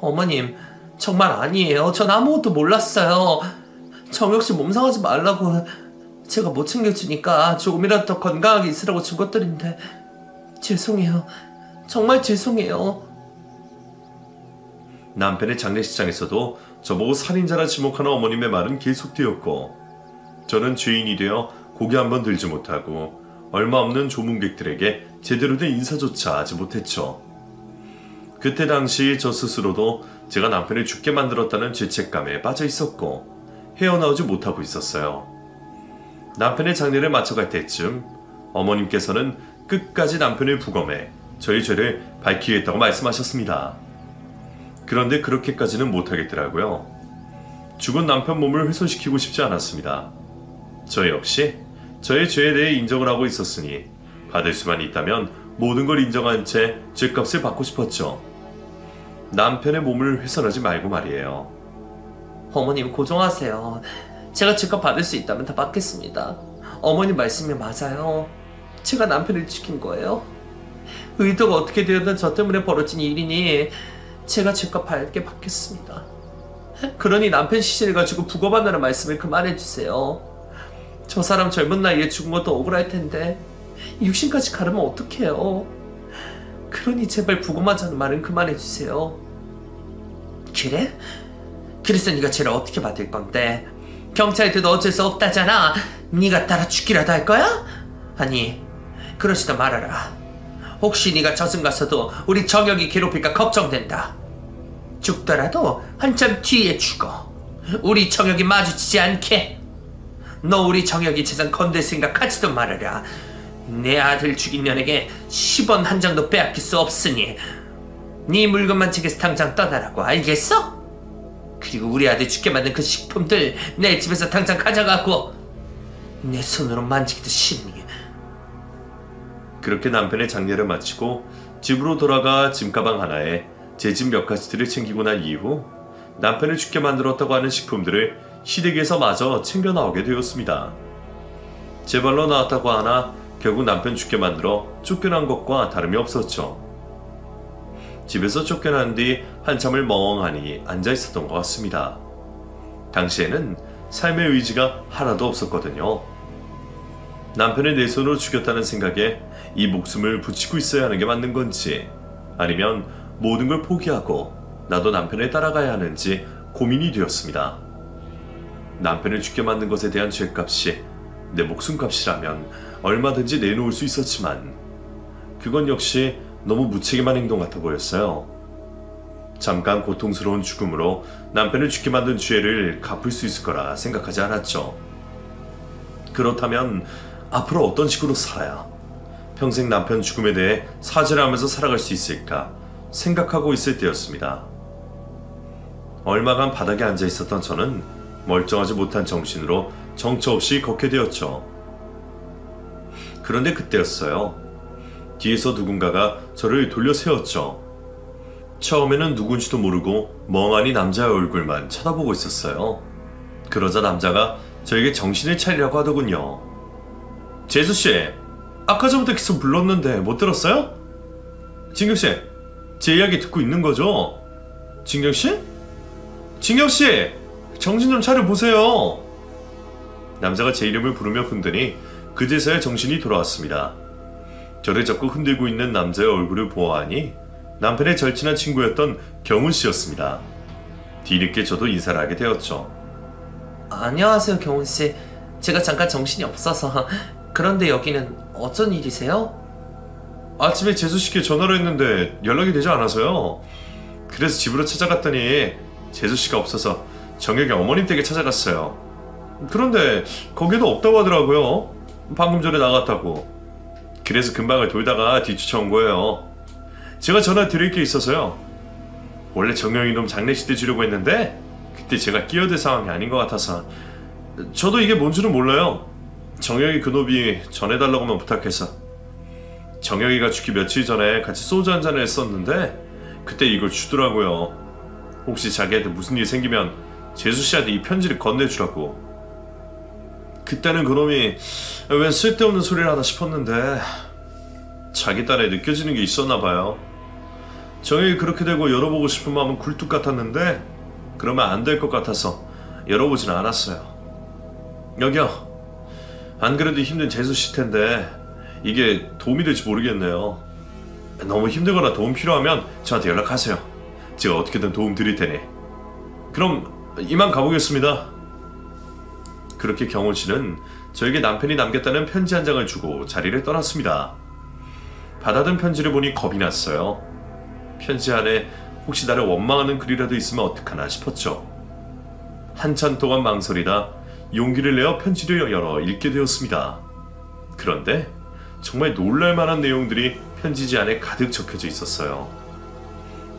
어머님, 정말 아니에요. 전 아무것도 몰랐어요. 정혁씨 몸 상하지 말라고 제가 못 챙겨주니까 조금이라도 더 건강하게 있으라고 준 것들인데 죄송해요. 정말 죄송해요.
남편의 장례식장에서도 저보고 살인자라 지목하는 어머님의 말은 계속되었고 저는 죄인이 되어 고개 한번 들지 못하고 얼마 없는 조문객들에게 제대로 된 인사조차 하지 못했죠. 그때 당시 저 스스로도 제가 남편을 죽게 만들었다는 죄책감에 빠져 있었고 헤어나오지 못하고 있었어요. 남편의 장례를 마쳐갈 때쯤 어머님께서는 끝까지 남편을 부검해 저희 죄를 밝히겠다고 말씀하셨습니다. 그런데 그렇게까지는 못하겠더라고요. 죽은 남편 몸을 훼손시키고 싶지 않았습니다. 저 역시 저의 죄에 대해 인정을 하고 있었으니 받을 수만 있다면 모든 걸 인정한 채 죄값을 받고 싶었죠. 남편의 몸을 훼손하지 말고 말이에요.
어머님 고정하세요. 제가 죄값 받을 수 있다면 다 받겠습니다. 어머님 말씀이 맞아요. 제가 남편을 죽인 거예요. 의도가 어떻게 되었든 저 때문에 벌어진 일이니 제가 죄값 밝게 받겠습니다. 그러니 남편 시신을 가지고 부검한다는 말씀을 그만해주세요. 저 사람 젊은 나이에 죽은 것도 억울할 텐데 육신까지 가르면 어떡해요. 그러니 제발 부검하자는 말은 그만해주세요. 그래? 그래서 네가 죄를 어떻게 받을 건데? 경찰한테도 어쩔 수 없다잖아. 네가 따라 죽기라도 할 거야? 아니, 그러지도 말아라. 혹시 네가 저승 가서도 우리 정혁이 괴롭힐까 걱정된다. 죽더라도 한참 뒤에 죽어. 우리 정혁이 마주치지 않게. 너 우리 정혁이 재산 건들 생각하지도 말아라. 내 아들 죽인 년에게 10원 한 장도 빼앗길 수 없으니 네 물건만 챙겨서 당장 떠나라고. 알겠어? 그리고 우리 아들 죽게 만든 그 식품들 내 집에서 당장 가져가고. 내 손으로 만지기도 싫으니.
그렇게 남편의 장례를 마치고 집으로 돌아가 짐가방 하나에 제 집 몇 가지들을 챙기고 난 이후 남편을 죽게 만들었다고 하는 식품들을 시댁에서 마저 챙겨 나오게 되었습니다. 제 발로 나왔다고 하나 결국 남편 죽게 만들어 쫓겨난 것과 다름이 없었죠. 집에서 쫓겨난 뒤 한참을 멍하니 앉아 있었던 것 같습니다. 당시에는 삶의 의지가 하나도 없었거든요. 남편을 내 손으로 죽였다는 생각에 이 목숨을 붙이고 있어야 하는 게 맞는 건지, 아니면 모든 걸 포기하고 나도 남편을 따라가야 하는지 고민이 되었습니다. 남편을 죽게 만든 것에 대한 죄값이 내 목숨값이라면 얼마든지 내놓을 수 있었지만 그건 역시 너무 무책임한 행동 같아 보였어요. 잠깐 고통스러운 죽음으로 남편을 죽게 만든 죄를 갚을 수 있을 거라 생각하지 않았죠. 그렇다면 앞으로 어떤 식으로 살아야 평생 남편 죽음에 대해 사죄를 하면서 살아갈 수 있을까 생각하고 있을 때였습니다. 얼마간 바닥에 앉아 있었던 저는 멀쩡하지 못한 정신으로 정처 없이 걷게 되었죠. 그런데 그때였어요. 뒤에서 누군가가 저를 돌려 세웠죠. 처음에는 누군지도 모르고 멍하니 남자의 얼굴만 쳐다보고 있었어요. 그러자 남자가 저에게 정신을 차리라고 하더군요. 재수씨, 아까 전부터 계속 불렀는데 못 들었어요? 진경씨, 제 이야기 듣고 있는 거죠? 진경씨? 진경씨! 정신 좀 차려보세요. 남자가 제 이름을 부르며 흔드니 그제서야 정신이 돌아왔습니다. 저를 적극 흔들고 있는 남자의 얼굴을 보아하니 남편의 절친한 친구였던 경훈씨였습니다. 뒤늦게 저도 인사를 하게 되었죠.
안녕하세요, 경훈씨. 제가 잠깐 정신이 없어서. 그런데 여기는 어쩐 일이세요?
아침에 재수씨께 전화를 했는데 연락이 되지 않아서요. 그래서 집으로 찾아갔더니 재수씨가 없어서 정혁이 어머님 댁에 찾아갔어요. 그런데 거기도 없다고 하더라고요. 방금 전에 나갔다고. 그래서 근방을 돌다가 뒤쫓아온 거예요. 제가 전화 드릴 게 있어서요. 원래 정영이 놈 장례식 때 주려고 했는데 그때 제가 끼어들 상황이 아닌 것 같아서. 저도 이게 뭔 줄은 몰라요. 정영이 그놈이 전해달라고만 부탁해서. 정영이가 죽기 며칠 전에 같이 소주 한잔을 했었는데 그때 이걸 주더라고요. 혹시 자기한테 무슨 일 생기면 재수씨한테 이 편지를 건네주라고. 그때는 그놈이 웬 쓸데없는 소리를 하나 싶었는데 자기 딴에 느껴지는 게 있었나봐요. 정혁이 그렇게 되고 열어보고 싶은 마음은 굴뚝 같았는데 그러면 안 될 것 같아서 열어보진 않았어요. 여기요. 안 그래도 힘든 재수씨 텐데 이게 도움이 될지 모르겠네요. 너무 힘들거나 도움 필요하면 저한테 연락하세요. 제가 어떻게든 도움 드릴 테니. 그럼 이만 가보겠습니다. 그렇게 경훈씨는 저에게 남편이 남겼다는 편지 한 장을 주고 자리를 떠났습니다. 받아든 편지를 보니 겁이 났어요. 편지 안에 혹시 나를 원망하는 글이라도 있으면 어떡하나 싶었죠. 한참 동안 망설이다 용기를 내어 편지를 열어 읽게 되었습니다. 그런데 정말 놀랄만한 내용들이 편지지 안에 가득 적혀져 있었어요.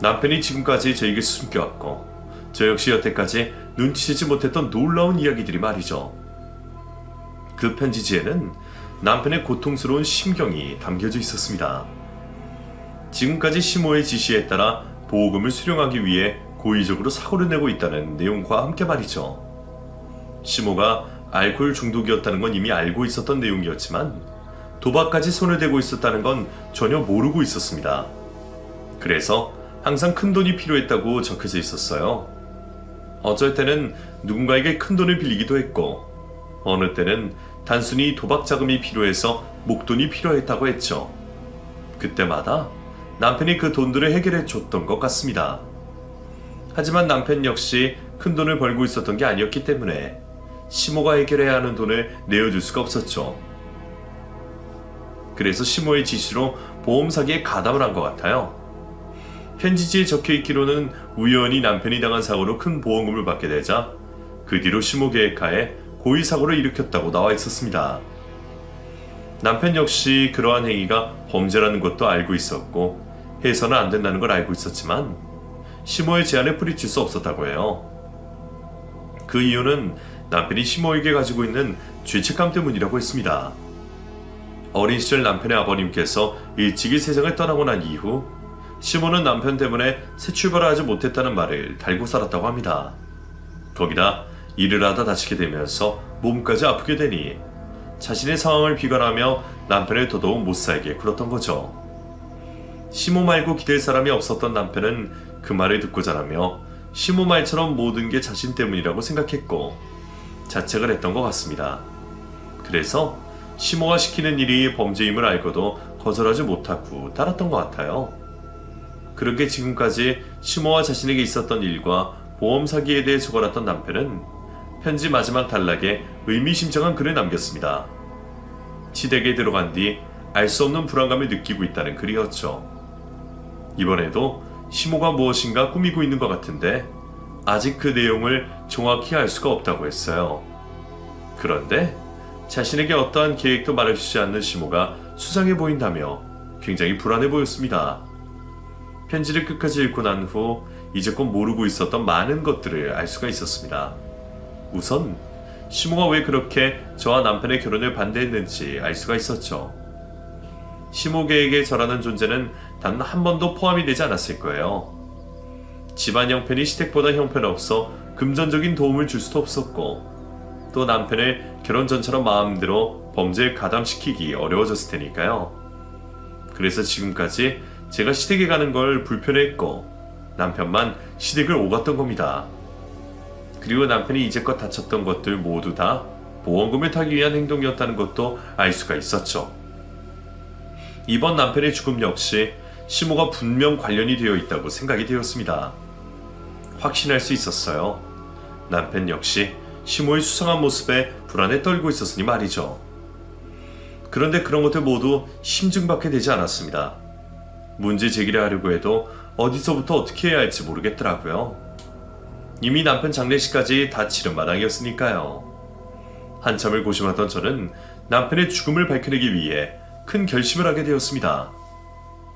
남편이 지금까지 저에게 숨겨왔고 저 역시 여태까지 눈치채지 못했던 놀라운 이야기들이 말이죠. 그 편지지에는 남편의 고통스러운 심경이 담겨져 있었습니다. 지금까지 시모의 지시에 따라 보호금을 수령하기 위해 고의적으로 사고를 내고 있다는 내용과 함께 말이죠. 시모가 알코올 중독이었다는 건 이미 알고 있었던 내용이었지만 도박까지 손을 대고 있었다는 건 전혀 모르고 있었습니다. 그래서 항상 큰 돈이 필요했다고 적혀져 있었어요. 어쩔 때는 누군가에게 큰 돈을 빌리기도 했고 어느 때는 단순히 도박 자금이 필요해서 목돈이 필요했다고 했죠. 그때마다 남편이 그 돈들을 해결해 줬던 것 같습니다. 하지만 남편 역시 큰 돈을 벌고 있었던 게 아니었기 때문에 시모가 해결해야 하는 돈을 내어줄 수가 없었죠. 그래서 시모의 지시로 보험 사기에 가담을 한 것 같아요. 편지지에 적혀있기로는 우연히 남편이 당한 사고로 큰 보험금을 받게 되자 그 뒤로 시모 계획하에 고의 사고를 일으켰다고 나와 있었습니다. 남편 역시 그러한 행위가 범죄라는 것도 알고 있었고 해서는 안 된다는 걸 알고 있었지만 시모의 제안에 뿌리칠 수 없었다고 해요. 그 이유는 남편이 시모에게 가지고 있는 죄책감 때문이라고 했습니다. 어린 시절 남편의 아버님께서 일찍이 세상을 떠나고 난 이후 시모는 남편 때문에 새 출발을 하지 못했다는 말을 달고 살았다고 합니다. 거기다 일을 하다 다치게 되면서 몸까지 아프게 되니 자신의 상황을 비관하며 남편을 더더욱 못 살게 굴었던 거죠. 시모 말고 기댈 사람이 없었던 남편은 그 말을 듣고 자라며 시모 말처럼 모든 게 자신 때문이라고 생각했고 자책을 했던 것 같습니다. 그래서 시모가 시키는 일이 범죄임을 알고도 거절하지 못하고 따랐던 것 같아요. 그렇게 지금까지 시모와 자신에게 있었던 일과 보험 사기에 대해 적어놨던 남편은 편지 마지막 단락에 의미심장한 글을 남겼습니다. 시댁에 들어간 뒤 알 수 없는 불안감을 느끼고 있다는 글이었죠. 이번에도 시모가 무엇인가 꾸미고 있는 것 같은데 아직 그 내용을 정확히 알 수가 없다고 했어요. 그런데 자신에게 어떠한 계획도 말해주지 않는 시모가 수상해 보인다며 굉장히 불안해 보였습니다. 편지를 끝까지 읽고 난 후 이제껏 모르고 있었던 많은 것들을 알 수가 있었습니다. 우선 시모가 왜 그렇게 저와 남편의 결혼을 반대했는지 알 수가 있었죠. 시모 계획에 저라는 존재는 단 한 번도 포함이 되지 않았을 거예요. 집안 형편이 시댁보다 형편없어 금전적인 도움을 줄 수도 없었고 또 남편을 결혼 전처럼 마음대로 범죄에 가담시키기 어려워졌을 테니까요. 그래서 지금까지 제가 시댁에 가는 걸 불편해했고 남편만 시댁을 오갔던 겁니다. 그리고 남편이 이제껏 다쳤던 것들 모두 다 보험금을 타기 위한 행동이었다는 것도 알 수가 있었죠. 이번 남편의 죽음 역시 시모가 분명 관련이 되어 있다고 생각이 되었습니다. 확신할 수 있었어요. 남편 역시 시모의 수상한 모습에 불안에 떨고 있었으니 말이죠. 그런데 그런 것들 모두 심증받게 되지 않았습니다. 문제 제기를 하려고 해도 어디서부터 어떻게 해야 할지 모르겠더라고요. 이미 남편 장례식까지 다 치른 마당이었으니까요. 한참을 고심하던 저는 남편의 죽음을 밝혀내기 위해 큰 결심을 하게 되었습니다.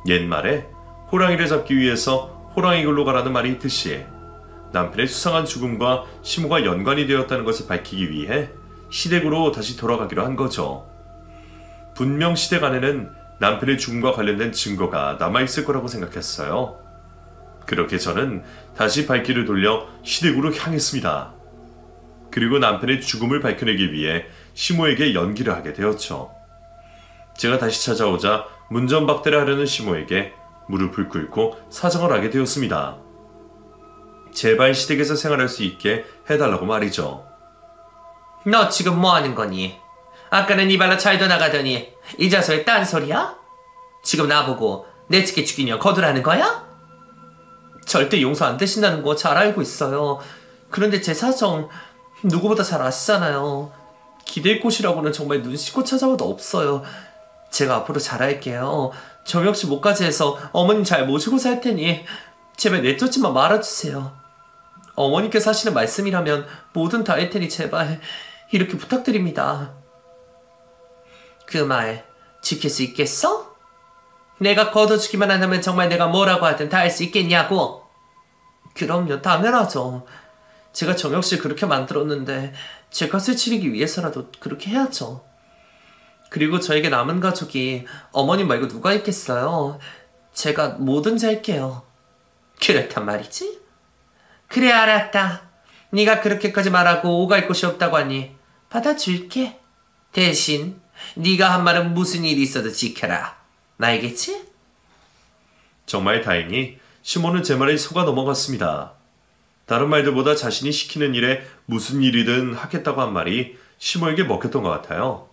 옛말에 호랑이를 잡기 위해서 호랑이 굴로 가라는 말이 있듯이 남편의 수상한 죽음과 시모가 연관이 되었다는 것을 밝히기 위해 시댁으로 다시 돌아가기로 한 거죠. 분명 시댁 안에는 남편의 죽음과 관련된 증거가 남아있을 거라고 생각했어요. 그렇게 저는 다시 발길을 돌려 시댁으로 향했습니다. 그리고 남편의 죽음을 밝혀내기 위해 시모에게 연기를 하게 되었죠. 제가 다시 찾아오자 문전박대를 하려는 시모에게 무릎을 꿇고 사정을 하게 되었습니다. 제발 시댁에서 생활할 수 있게 해달라고 말이죠.
너 지금 뭐 하는 거니? 아까는 이발로 잘도 나가더니 이제서 왜 딴소리야? 지금 나보고 내 집게 죽이냐 거두라는 거야? 절대 용서 안 되신다는 거 잘 알고 있어요. 그런데 제 사정 누구보다 잘 아시잖아요. 기댈 곳이라고는 정말 눈 씻고 찾아봐도 없어요. 제가 앞으로 잘할게요. 정혁 씨 목까지 해서 어머님 잘 모시고 살 테니 제발 내쫓지만 말아주세요. 어머니께서 하시는 말씀이라면 뭐든 다 할 테니 제발 이렇게 부탁드립니다. 그 말 지킬 수 있겠어? 내가 거둬주기만 한다면 정말 내가 뭐라고 하든 다 할 수 있겠냐고. 그럼요, 당연하죠. 제가 정혁 씨 그렇게 만들었는데 제 값을 치르기 위해서라도 그렇게 해야죠. 그리고 저에게 남은 가족이 어머님 말고 누가 있겠어요. 제가 뭐든지 할게요. 그렇단 말이지? 그래, 알았다. 네가 그렇게까지 말하고 오갈 곳이 없다고 하니 받아줄게. 대신 네가 한 말은 무슨 일이 있어도 지켜라. 알겠지?
정말 다행히 시모는 제 말에 속아 넘어갔습니다. 다른 말들보다 자신이 시키는 일에 무슨 일이든 하겠다고 한 말이 시모에게 먹혔던 것 같아요.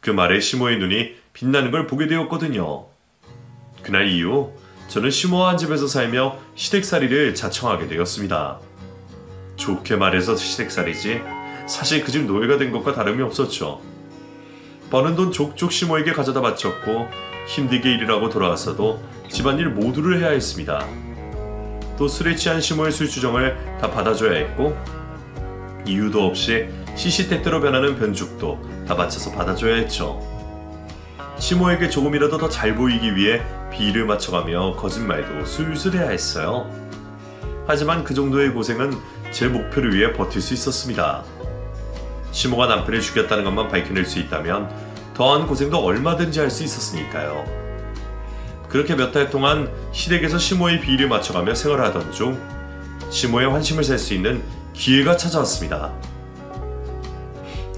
그 말에 시모의 눈이 빛나는 걸 보게 되었거든요. 그날 이후 저는 시모와 한 집에서 살며 시댁살이를 자청하게 되었습니다. 좋게 말해서 시댁살이지 사실 그 집 노예가 된 것과 다름이 없었죠. 버는 돈 족족 시모에게 가져다 바쳤고 힘들게 일을 하고 돌아왔어도 집안일 모두를 해야 했습니다. 또 술에 취한 시모의 술주정을 다 받아줘야 했고 이유도 없이 시시때때로 변하는 변죽도 다 맞춰서 받아줘야 했죠. 시모에게 조금이라도 더 잘 보이기 위해 비를 맞춰가며 거짓말도 술술 해야 했어요. 하지만 그 정도의 고생은 제 목표를 위해 버틸 수 있었습니다. 시모가 남편을 죽였다는 것만 밝혀낼 수 있다면 더한 고생도 얼마든지 할 수 있었으니까요. 그렇게 몇 달 동안 시댁에서 시모의 비위를 맞춰가며 생활하던 중 시모의 환심을 살 수 있는 기회가 찾아왔습니다.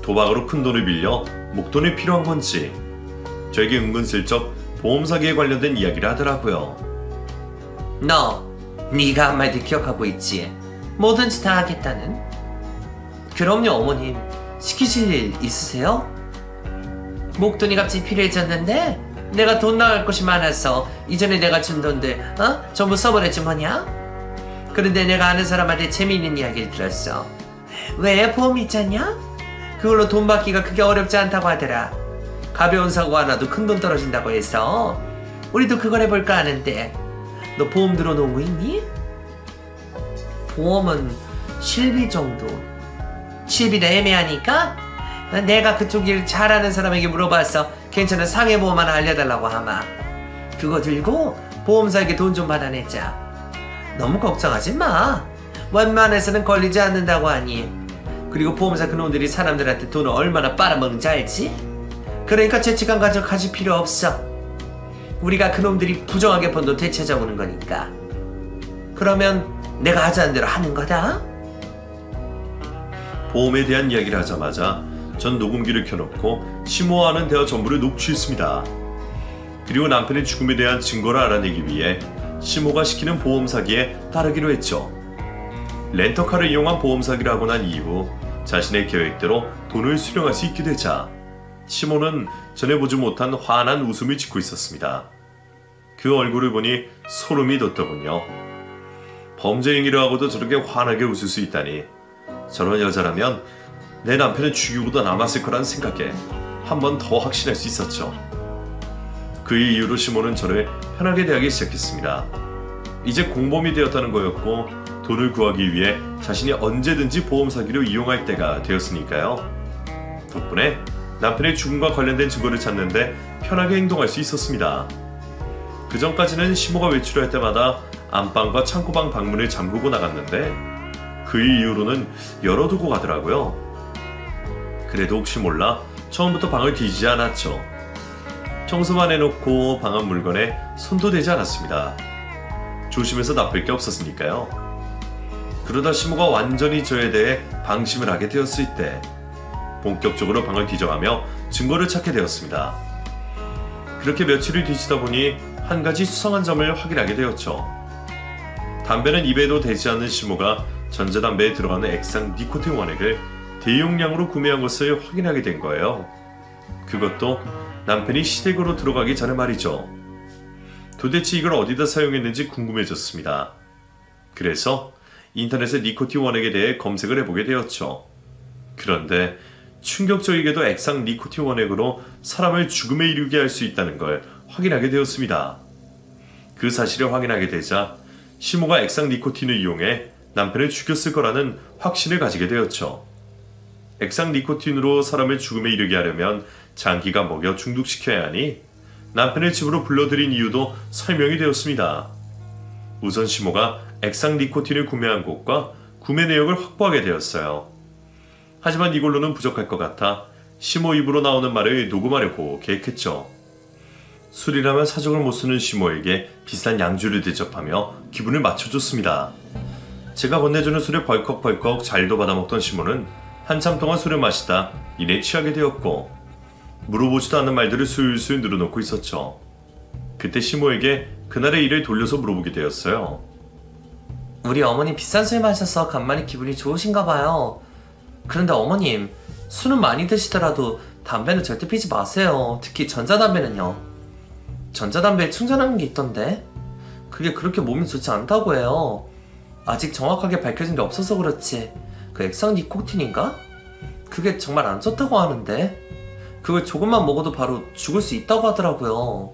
도박으로 큰 돈을 빌려 목돈이 필요한 건지 저에게 은근슬쩍 보험 사기에 관련된 이야기를 하더라고요.
너 네가 한 말도 기억하고 있지. 뭐든지 다 하겠다는. 그럼요 어머님. 시키실 일 있으세요? 목돈이 갑자기 필요해졌는데 내가 돈 나갈 곳이 많아서 이전에 내가 준 돈들 전부 써버렸지 뭐냐? 그런데 내가 아는 사람한테 재미있는 이야기를 들었어. 왜 보험 있잖냐? 그걸로 돈 받기가 그게 어렵지 않다고 하더라. 가벼운 사고가 나도 큰 돈 떨어진다고 해서 우리도 그걸 해볼까 하는데 너 보험 들어놓은 거 있니? 보험은 실비 정도. 실비도 애매하니까 내가 그쪽 일 잘하는 사람에게 물어봐서 괜찮은 상해보험 하나 알려달라고 하마. 그거 들고 보험사에게 돈 좀 받아내자. 너무 걱정하지 마. 웬만해서는 걸리지 않는다고 하니. 그리고 보험사 그놈들이 사람들한테 돈을 얼마나 빨아먹는지 알지? 그러니까 죄책감 가질 필요 없어. 우리가 그놈들이 부정하게 번 돈 되찾아오는 거니까. 그러면 내가 하자는 대로 하는 거다.
보험에 대한 이야기를 하자마자 전 녹음기를 켜놓고 시모와 하는 대화 전부를 녹취했습니다. 그리고 남편의 죽음에 대한 증거를 알아내기 위해 시모가 시키는 보험 사기에 따르기로 했죠. 렌터카를 이용한 보험 사기를 하고 난 이후 자신의 계획대로 돈을 수령할 수 있게 되자 시모는 전에 보지 못한 환한 웃음을 짓고 있었습니다. 그 얼굴을 보니 소름이 돋더군요. 범죄행위를 하고도 저렇게 환하게 웃을 수 있다니. 저런 여자라면 내 남편은 죽이고도 남았을 거란 생각에 한 번 더 확신할 수 있었죠. 그 이후로 시모는 저를 편하게 대하기 시작했습니다. 이제 공범이 되었다는 거였고 돈을 구하기 위해 자신이 언제든지 보험 사기를 이용할 때가 되었으니까요. 덕분에 남편의 죽음과 관련된 증거를 찾는데 편하게 행동할 수 있었습니다. 그 전까지는 시모가 외출할 때마다 안방과 창고방 방문을 잠그고 나갔는데 그 이후로는 열어두고 가더라고요. 그래도 혹시 몰라 처음부터 방을 뒤지지 않았죠. 청소만 해놓고 방 안 물건에 손도 대지 않았습니다. 조심해서 나쁠 게 없었으니까요. 그러다 시모가 완전히 저에 대해 방심을 하게 되었을 때 본격적으로 방을 뒤져가며 증거를 찾게 되었습니다. 그렇게 며칠을 뒤지다 보니 한 가지 수상한 점을 확인하게 되었죠. 담배는 입에도 대지 않는 시모가 전자담배에 들어가는 액상 니코틴 원액을 대용량으로 구매한 것을 확인하게 된 거예요. 그것도 남편이 시댁으로 들어가기 전에 말이죠. 도대체 이걸 어디다 사용했는지 궁금해졌습니다. 그래서 인터넷에 니코틴 원액에 대해 검색을 해보게 되었죠. 그런데 충격적이게도 액상 니코틴 원액으로 사람을 죽음에 이르게 할 수 있다는 걸 확인하게 되었습니다. 그 사실을 확인하게 되자 시모가 액상 니코틴을 이용해 남편을 죽였을 거라는 확신을 가지게 되었죠. 액상 니코틴으로 사람을 죽음에 이르게 하려면 장기가 먹여 중독시켜야 하니 남편의 집으로 불러들인 이유도 설명이 되었습니다. 우선 시모가 액상 니코틴을 구매한 곳과 구매 내역을 확보하게 되었어요. 하지만 이걸로는 부족할 것 같아 시모 입으로 나오는 말을 녹음하려고 계획했죠. 술이라면 사정을 못 쓰는 시모에게 비싼 양주를 대접하며 기분을 맞춰줬습니다. 제가 건네주는 술을 벌컥벌컥 잘도 받아먹던 시모는 한참 동안 술을 마시다 이내 취하게 되었고 물어보지도 않는 말들을 술술 늘어놓고 있었죠. 그때 시모에게 그날의 일을 돌려서 물어보게 되었어요.
우리 어머니 비싼 술 마셔서 간만에 기분이 좋으신가 봐요. 그런데 어머님, 술은 많이 드시더라도 담배는 절대 피지 마세요. 특히 전자담배는요. 전자담배에 충전하는 게 있던데 그게 그렇게 몸에 좋지 않다고 해요. 아직 정확하게 밝혀진 게 없어서 그렇지 그 액상 니코틴인가? 그게 정말 안 좋다고 하는데 그걸 조금만 먹어도 바로 죽을 수 있다고 하더라고요.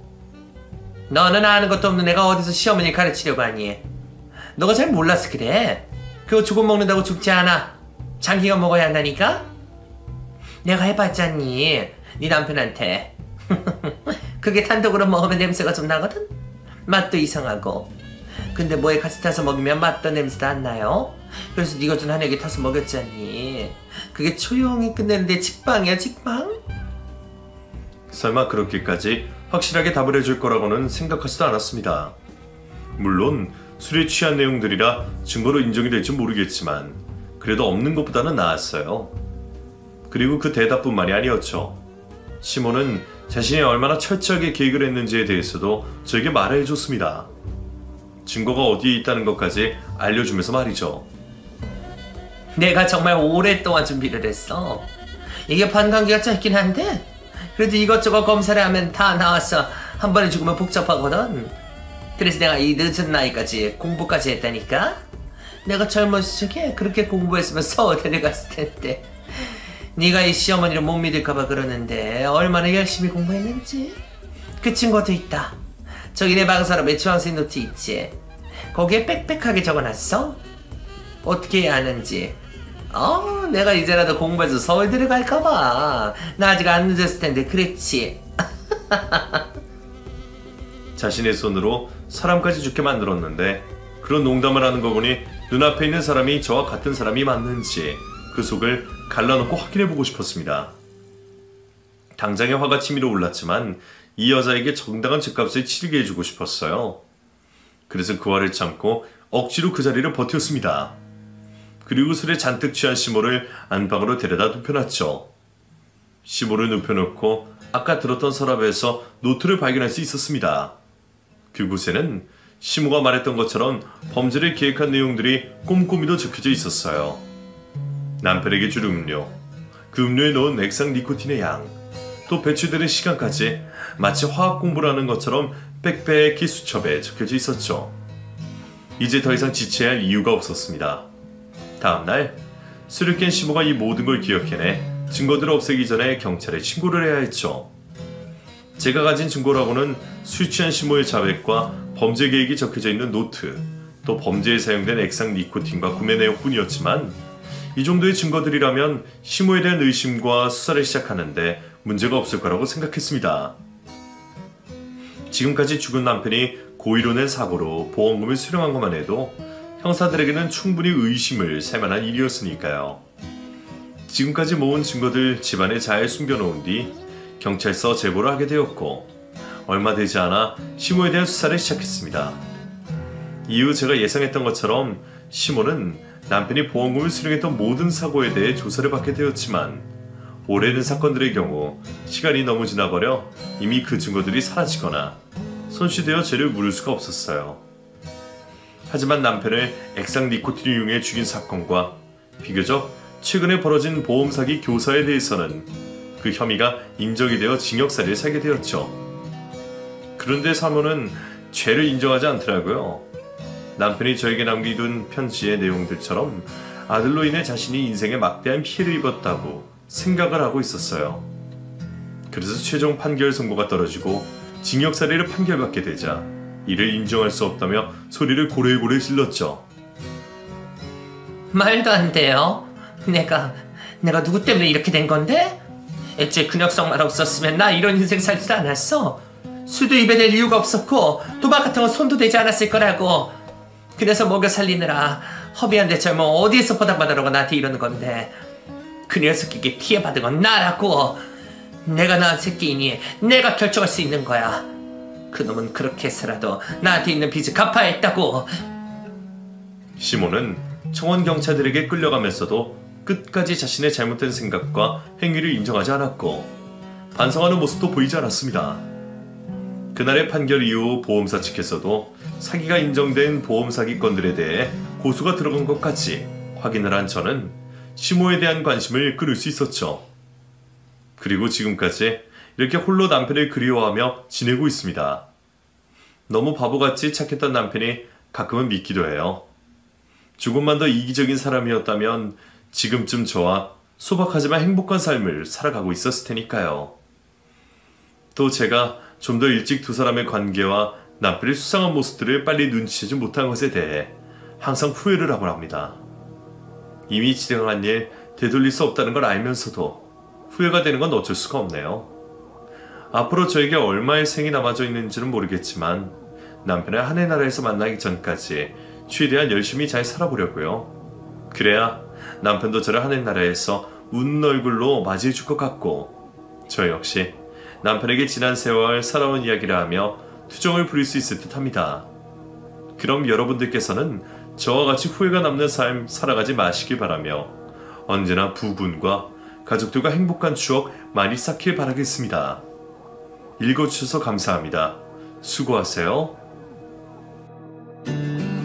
너는 아는 것도 없는 애가 어디서 시어머니 가르치려고 하니? 너가 잘 몰라서 그래. 그거 조금 먹는다고 죽지 않아. 장기가 먹어야 한다니까? 내가 해봤잖니 네 남편한테. 그게 단독으로 먹으면 냄새가 좀 나거든? 맛도 이상하고. 근데 뭐에 같이 타서 먹으면 맛도 냄새도 안 나요? 그래서 네가 준 한약에 타서 먹였잖니. 그게 조용히 끝내는데 직방이야 직방?
설마 그렇게까지 확실하게 답을 해줄 거라고는 생각하지도 않았습니다. 물론 술에 취한 내용들이라 증거로 인정이 될지 모르겠지만 그래도 없는 것보다는 나았어요. 그리고 그 대답뿐만이 아니었죠. 시몬은 자신이 얼마나 철저하게 계획을 했는지에 대해서도 저에게 말해줬습니다. 증거가 어디에 있다는 것까지 알려주면서 말이죠.
내가 정말 오랫동안 준비를 했어. 이게 반감기가 짧긴 한데 그래도 이것저것 검사를 하면 다 나와서 한 번에 죽으면 복잡하거든. 그래서 내가 이 늦은 나이까지 공부까지 했다니까. 내가 젊었을 적에 그렇게 공부했으면 서울대를 갔을 텐데. 네가 이 시어머니를 못 믿을까봐 그러는데 얼마나 열심히 공부했는지. 그 친구도 있다. 저기 내 방사람의 주황색 노트 있지. 거기에 빽빽하게 적어놨어. 어떻게 해야 하는지. 내가 이제라도 공부해서 서울대를 갈까봐. 나 아직 안 늦었을 텐데 그랬지.
자신의 손으로 사람까지 죽게 만들었는데 그런 농담을 하는 거 보니 눈앞에 있는 사람이 저와 같은 사람이 맞는지 그 속을 갈라놓고 확인해보고 싶었습니다. 당장에 화가 치밀어 올랐지만 이 여자에게 정당한 죗값을 치르게 해주고 싶었어요. 그래서 그 화를 참고 억지로 그 자리를 버텼습니다. 그리고 술에 잔뜩 취한 시모를 안방으로 데려다 눕혀놨죠. 시모를 눕혀놓고 아까 들었던 서랍에서 노트를 발견할 수 있었습니다. 그곳에는 시모가 말했던 것처럼 범죄를 계획한 내용들이 꼼꼼히도 적혀져 있었어요. 남편에게 줄 음료, 그 음료에 넣은 액상 니코틴의 양, 또 배출되는 시간까지 마치 화학 공부를 하는 것처럼 빽빽히 수첩에 적혀져 있었죠. 이제 더 이상 지체해야 할 이유가 없었습니다. 다음날 술을 깬 시모가 이 모든 걸 기억해내 증거들을 없애기 전에 경찰에 신고를 해야 했죠. 제가 가진 증거라고는 술 취한 시모의 자백과 범죄 계획이 적혀져 있는 노트, 또 범죄에 사용된 액상 니코틴과 구매 내역뿐이었지만 이 정도의 증거들이라면 시모에 대한 의심과 수사를 시작하는데 문제가 없을 거라고 생각했습니다. 지금까지 죽은 남편이 고의로 낸 사고로 보험금을 수령한 것만 해도 형사들에게는 충분히 의심을 살 만한 일이었으니까요. 지금까지 모은 증거들 집안에 잘 숨겨놓은 뒤 경찰서 제보를 하게 되었고 얼마 되지 않아 시모에 대한 수사를 시작했습니다. 이후 제가 예상했던 것처럼 시모는 남편이 보험금을 수령했던 모든 사고에 대해 조사를 받게 되었지만 오래된 사건들의 경우 시간이 너무 지나버려 이미 그 증거들이 사라지거나 손쉬되어 죄를 물을 수가 없었어요. 하지만 남편을 액상 니코틴을 이용해 죽인 사건과 비교적 최근에 벌어진 보험 사기 교사에 대해서는 그 혐의가 인정이 되어 징역살이를 살게 되었죠. 그런데 사모는 죄를 인정하지 않더라고요. 남편이 저에게 남겨둔 편지의 내용들처럼 아들로 인해 자신이 인생에 막대한 피해를 입었다고 생각을 하고 있었어요. 그래서 최종 판결 선고가 떨어지고 징역살이를 판결받게 되자 이를 인정할 수 없다며 소리를 고래고래 질렀죠.
말도 안 돼요. 내가 누구 때문에 이렇게 된 건데? 애초에 그 녀석만 없었으면 나 이런 인생 살지도 않았어. 술도 입에 댈 이유가 없었고 도박 같은 건 손도 대지 않았을 거라고. 그래서 먹여 살리느라 허비한 대체 뭐 어디에서 보답받으라고 나한테 이러는 건데. 그 녀석에게 피해받은 건 나라고. 내가 낳은 새끼이니 내가 결정할 수 있는 거야. 그놈은 그렇게 해서라도 나한테 있는 빚을 갚아야 했다고.
시모는 청원 경찰들에게 끌려가면서도 끝까지 자신의 잘못된 생각과 행위를 인정하지 않았고 반성하는 모습도 보이지 않았습니다. 그날의 판결 이후 보험사 측에서도 사기가 인정된 보험 사기건들에 대해 고소가 들어간 것까지 확인을 한 저는 시모에 대한 관심을 끌을 수 있었죠. 그리고 지금까지 이렇게 홀로 남편을 그리워하며 지내고 있습니다. 너무 바보같이 착했던 남편이 가끔은 믿기도 해요. 조금만 더 이기적인 사람이었다면 지금쯤 저와 소박하지만 행복한 삶을 살아가고 있었을 테니까요. 또 제가 좀 더 일찍 두 사람의 관계와 남편의 수상한 모습들을 빨리 눈치채지 못한 것에 대해 항상 후회를 하곤 합니다. 이미 진행한 일 되돌릴 수 없다는 걸 알면서도 후회가 되는 건 어쩔 수가 없네요. 앞으로 저에게 얼마의 생이 남아져 있는지는 모르겠지만 남편을 하늘나라에서 만나기 전까지 최대한 열심히 잘 살아보려고요. 그래야 남편도 저를 하늘나라에서 웃는 얼굴로 맞이해 줄 것 같고 저 역시 남편에게 지난 세월 살아온 이야기를 하며 투정을 부릴 수 있을 듯 합니다. 그럼 여러분들께서는 저와 같이 후회가 남는 삶 살아가지 마시길 바라며 언제나 부부와 가족들과 행복한 추억 많이 쌓길 바라겠습니다. 읽어주셔서 감사합니다. 수고하세요.